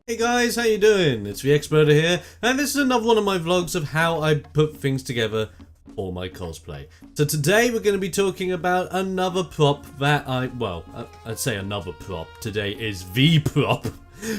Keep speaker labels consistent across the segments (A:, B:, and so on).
A: Hey guys, how you doing? It's TheXploder here, and this is another one of my vlogs of how I put things together for my cosplay. So today we're going to be talking about another prop that I'd say another prop. Today is the prop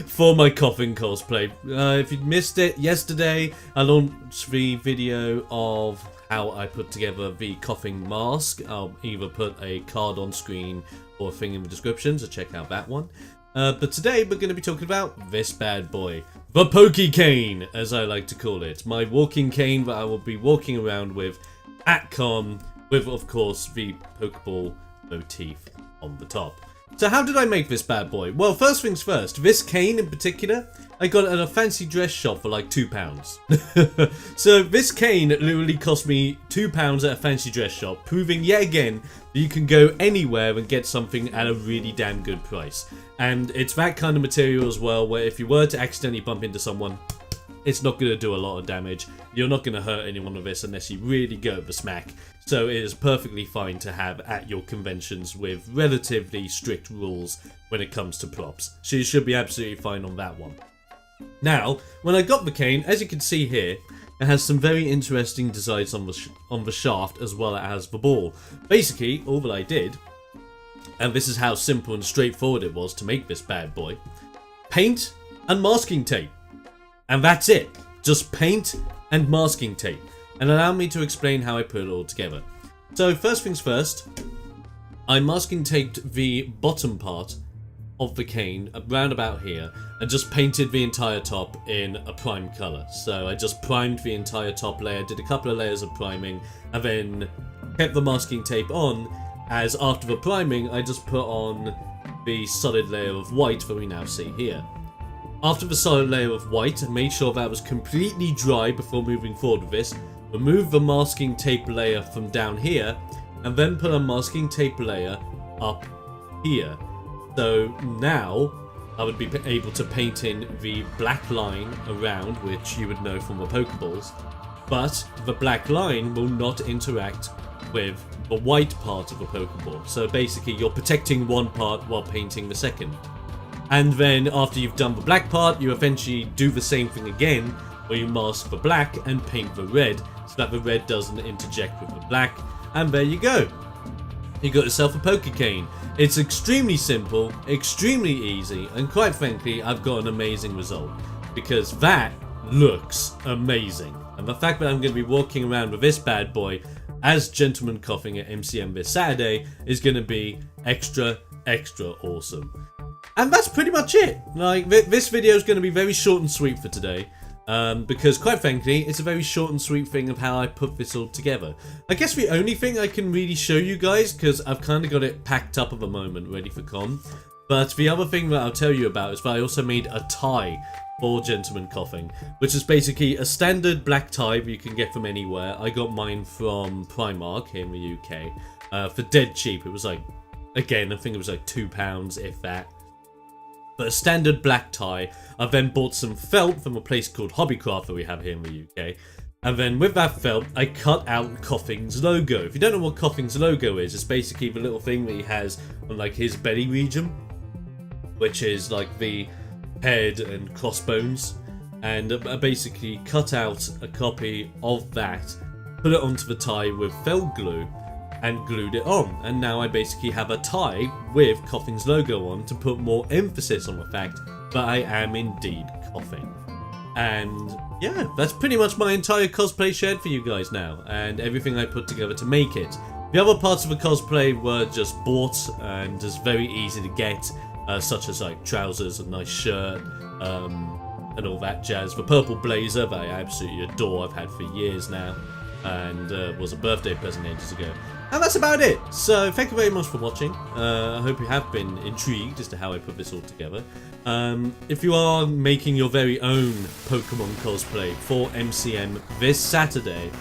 A: for my coffin cosplay. If you missed it yesterday, I launched the video of how I put together the coffin mask. I'll either put a card on screen or a thing in the description, so check out that one. But today we're going to be talking about this bad boy. The Poke Cane, as I like to call it. My walking cane that I will be walking around with at con, with of course the Pokeball motif on the top. So how did I make this bad boy? Well, first things first, this cane in particular, I got it at a fancy dress shop for like £2. So this cane literally cost me £2 at a fancy dress shop, proving yet again that you can go anywhere and get something at a really damn good price. And it's that kind of material as well, where if you were to accidentally bump into someone, it's not going to do a lot of damage. You're not going to hurt anyone with this unless you really go the smack. So it is perfectly fine to have at your conventions with relatively strict rules when it comes to props. So you should be absolutely fine on that one. Now, when I got the cane, as you can see here, it has some very interesting designs on the shaft as well as the ball. Basically, all that I did, and this is how simple and straightforward it was to make this bad boy, paint and masking tape. And that's it. Just paint and masking tape. And allow me to explain how I put it all together. So first things first, I masking taped the bottom part of the cane around about here and just painted the entire top in a prime colour. So I just primed the entire top layer, did a couple of layers of priming, and then kept the masking tape on, as after the priming I just put on the solid layer of white that we now see here. After the solid layer of white, I made sure that was completely dry before moving forward with this. Remove the masking tape layer from down here, and then put a masking tape layer up here. So now I would be able to paint in the black line around, which you would know from the Pokeballs, but the black line will not interact with the white part of the Pokeball. So basically you're protecting one part while painting the second. And then after you've done the black part, you eventually do the same thing again, where you mask the black and paint the red, so that the red doesn't interject with the black, and there you go. You got yourself a Poke Cane. It's extremely simple, extremely easy, and quite frankly, I've got an amazing result, because that looks amazing. And the fact that I'm going to be walking around with this bad boy as Gentleman Coughing at MCM this Saturday is going to be extra awesome. And that's pretty much it. Like, this video is going to be very short and sweet for today. Because quite frankly, it's a very short and sweet thing of how I put this all together. I guess the only thing I can really show you guys, because I've kind of got it packed up at the moment, ready for con. But the other thing that I'll tell you about is that I also made a tie for Gentleman Coughing, which is basically a standard black tie that you can get from anywhere. I got mine from Primark here in the UK for dead cheap. It was like, again, I think it was like £2, if that. But a standard black tie. I then bought some felt from a place called Hobbycraft that we have here in the UK. And then with that felt, I cut out Coughing's logo. If you don't know what Coughing's logo is, it's basically the little thing that he has on like his belly region, which is like the head and crossbones. And I basically cut out a copy of that, put it onto the tie with felt glue, and glued it on, and now I basically have a tie with Coughing's logo on to put more emphasis on the fact that I am indeed coughing. And yeah, that's pretty much my entire cosplay shared for you guys now, and everything I put together to make it. The other parts of the cosplay were just bought and just very easy to get, such as like trousers, a nice shirt, and all that jazz. The purple blazer that I absolutely adore, I've had for years now, and was a birthday present ages ago. And that's about it. So thank you very much for watching. I hope you have been intrigued as to how I put this all together. If you are making your very own Pokemon cosplay for MCM this Saturday,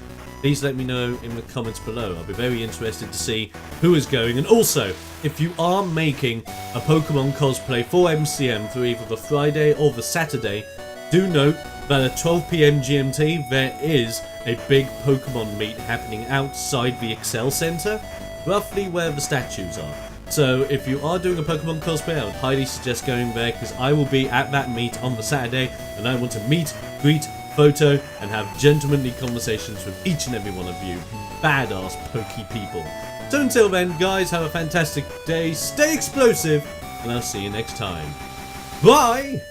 A: please let me know in the comments below. I'll be very interested to see who is going. And also, if you are making a Pokemon cosplay for MCM for either the Friday or the Saturday, do note that at 12 PM GMT there is a big Pokemon meet happening outside the Excel Center, roughly where the statues are. So if you are doing a Pokemon cosplay, I would highly suggest going there because I will be at that meet on the Saturday and I want to meet, greet, photo and have gentlemanly conversations with each and every one of you badass pokey people. So until then, guys, have a fantastic day, stay explosive, and I'll see you next time. Bye!